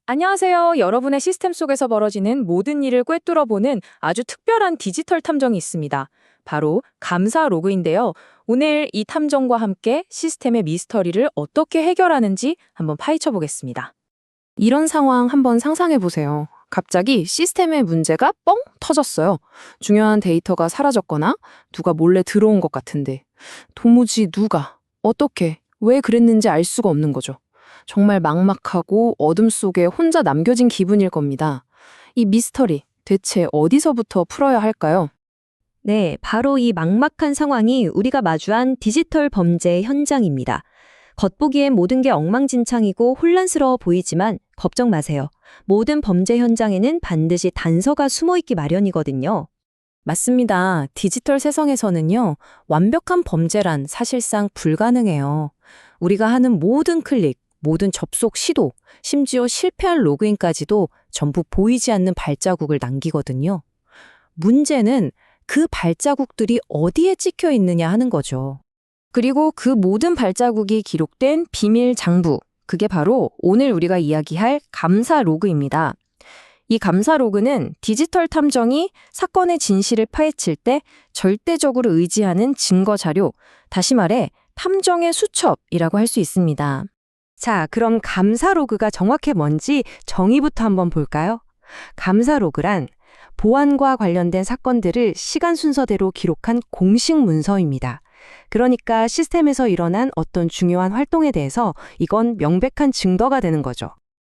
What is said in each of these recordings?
안녕하세요. 여러분의 시스템 속에서 벌어지는 모든 일을 꿰뚫어보는 아주 특별한 디지털 탐정이 있습니다. 바로 감사 로그인데요. 오늘 이 탐정과 함께 시스템의 미스터리를 어떻게 해결하는지 한번 파헤쳐 보겠습니다. 이런 상황 한번 상상해 보세요. 갑자기 시스템의 문제가 뻥 터졌어요. 중요한 데이터가 사라졌거나 누가 몰래 들어온 것 같은데 도무지 누가, 어떻게, 왜 그랬는지 알 수가 없는 거죠. 정말 막막하고 어둠 속에 혼자 남겨진 기분일 겁니다. 이 미스터리, 대체 어디서부터 풀어야 할까요? 네, 바로 이 막막한 상황이 우리가 마주한 디지털 범죄 현장입니다. 겉보기엔 모든 게 엉망진창이고 혼란스러워 보이지만 걱정 마세요. 모든 범죄 현장에는 반드시 단서가 숨어 있기 마련이거든요. 맞습니다. 디지털 세상에서는요, 완벽한 범죄란 사실상 불가능해요. 우리가 하는 모든 클릭, 모든 접속 시도, 심지어 실패한 로그인까지도 전부 보이지 않는 발자국을 남기거든요. 문제는 그 발자국들이 어디에 찍혀 있느냐 하는 거죠. 그리고 그 모든 발자국이 기록된 비밀 장부, 그게 바로 오늘 우리가 이야기할 감사 로그입니다. 이 감사 로그는 디지털 탐정이 사건의 진실을 파헤칠 때 절대적으로 의지하는 증거 자료, 다시 말해 탐정의 수첩이라고 할 수 있습니다. 자, 그럼 감사 로그가 정확히 뭔지 정의부터 한번 볼까요? 감사 로그란 보안과 관련된 사건들을 시간 순서대로 기록한 공식 문서입니다. 그러니까 시스템에서 일어난 어떤 중요한 활동에 대해서 이건 명백한 증거가 되는 거죠.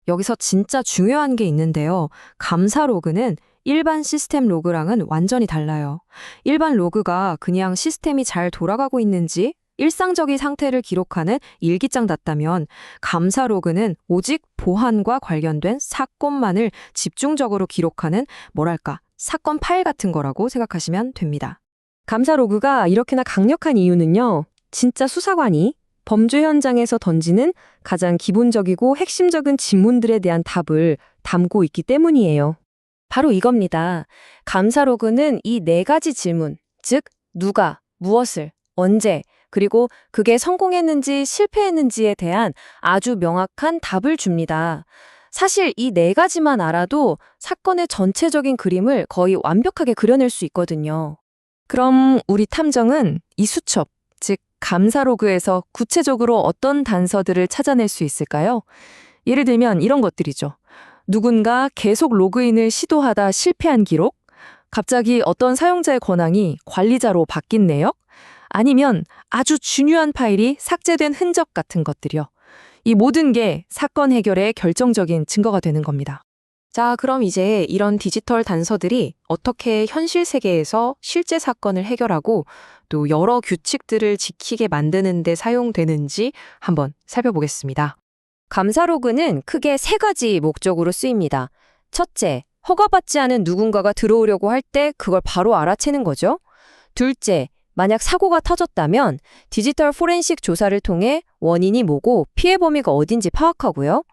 여기서 진짜 중요한 게 있는데요. 감사 로그는 일반 시스템 로그랑은 완전히 달라요. 일반 로그가 그냥 시스템이 잘 돌아가고 있는지 일상적인 상태를 기록하는 일기장 같다면 감사 로그는 오직 보안과 관련된 사건만을 집중적으로 기록하는 뭐랄까 사건 파일 같은 거라고 생각하시면 됩니다. 감사 로그가 이렇게나 강력한 이유는요. 진짜 수사관이 범죄 현장에서 던지는 가장 기본적이고 핵심적인 질문들에 대한 답을 담고 있기 때문이에요. 바로 이겁니다. 감사 로그는 이 네 가지 질문, 즉 누가, 무엇을, 언제, 그리고 그게 성공했는지 실패했는지에 대한 아주 명확한 답을 줍니다. 사실 이 네 가지만 알아도 사건의 전체적인 그림을 거의 완벽하게 그려낼 수 있거든요. 그럼 우리 탐정은 이 수첩, 즉 감사 로그에서 구체적으로 어떤 단서들을 찾아낼 수 있을까요? 예를 들면 이런 것들이죠. 누군가 계속 로그인을 시도하다 실패한 기록, 갑자기 어떤 사용자의 권한이 관리자로 바뀐 내역, 아니면 아주 중요한 파일이 삭제된 흔적 같은 것들이요. 이 모든 게 사건 해결의 결정적인 증거가 되는 겁니다. 자, 그럼 이제 이런 디지털 단서들이 어떻게 현실 세계에서 실제 사건을 해결하고 또 여러 규칙들을 지키게 만드는 데 사용되는지 한번 살펴보겠습니다. 감사 로그는 크게 세 가지 목적으로 쓰입니다. 첫째, 허가받지 않은 누군가가 들어오려고 할 때 그걸 바로 알아채는 거죠. 둘째, 만약 사고가 터졌다면 디지털 포렌식 조사를 통해 원인이 뭐고 피해 범위가 어딘지 파악하고요.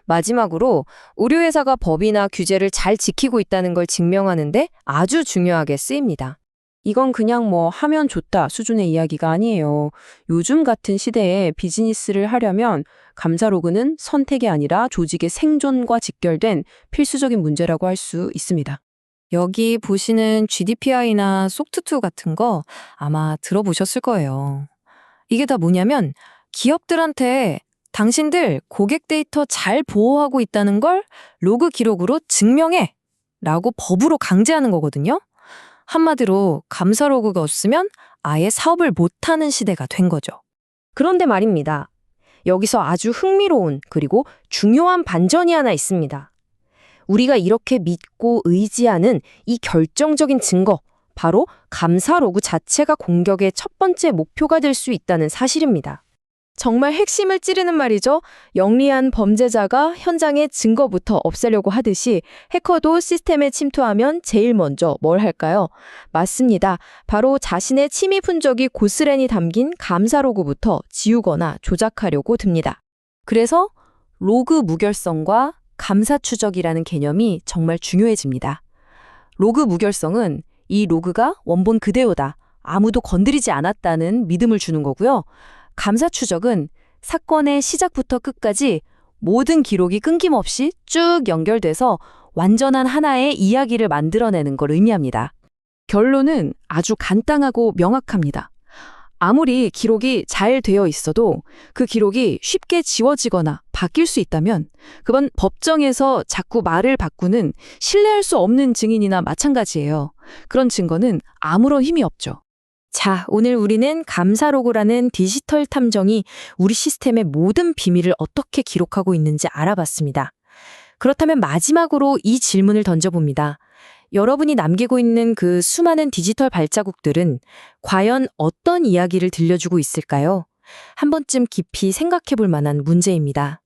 마지막으로 의료회사가 법이나 규제를 잘 지키고 있다는 걸 증명하는데 아주 중요하게 쓰입니다. 이건 그냥 뭐 하면 좋다 수준의 이야기가 아니에요. 요즘 같은 시대에 비즈니스를 하려면 감사 로그는 선택이 아니라 조직의 생존과 직결된 필수적인 문제라고 할 수 있습니다. 여기 보시는 GDPR이나 속트2 같은 거 아마 들어보셨을 거예요. 이게 다 뭐냐면 기업들한테 당신들 고객 데이터 잘 보호하고 있다는 걸 로그 기록으로 증명해! 라고 법으로 강제하는 거거든요. 한마디로 감사 로그가 없으면 아예 사업을 못하는 시대가 된 거죠. 그런데 말입니다. 여기서 아주 흥미로운 그리고 중요한 반전이 하나 있습니다. 우리가 이렇게 믿고 의지하는 이 결정적인 증거, 바로 감사 로그 자체가 공격의 첫 번째 목표가 될 수 있다는 사실입니다. 정말 핵심을 찌르는 말이죠. 영리한 범죄자가 현장의 증거부터 없애려고 하듯이 해커도 시스템에 침투하면 제일 먼저 뭘 할까요? 맞습니다. 바로 자신의 침입 흔적이 고스란히 담긴 감사 로그부터 지우거나 조작하려고 듭니다. 그래서 로그 무결성과 감사 추적이라는 개념이 정말 중요해집니다. 로그 무결성은 이 로그가 원본 그대로다, 아무도 건드리지 않았다는 믿음을 주는 거고요. 감사 추적은 사건의 시작부터 끝까지 모든 기록이 끊김없이 쭉 연결돼서 완전한 하나의 이야기를 만들어내는 걸 의미합니다. 결론은 아주 간단하고 명확합니다. 아무리 기록이 잘 되어 있어도 그 기록이 쉽게 지워지거나 바뀔 수 있다면 그건 법정에서 자꾸 말을 바꾸는 신뢰할 수 없는 증인이나 마찬가지예요. 그런 증거는 아무런 힘이 없죠. 자, 오늘 우리는 감사로그라는 디지털 탐정이 우리 시스템의 모든 비밀을 어떻게 기록하고 있는지 알아봤습니다. 그렇다면 마지막으로 이 질문을 던져봅니다. 여러분이 남기고 있는 그 수많은 디지털 발자국들은 과연 어떤 이야기를 들려주고 있을까요? 한 번쯤 깊이 생각해 볼 만한 문제입니다.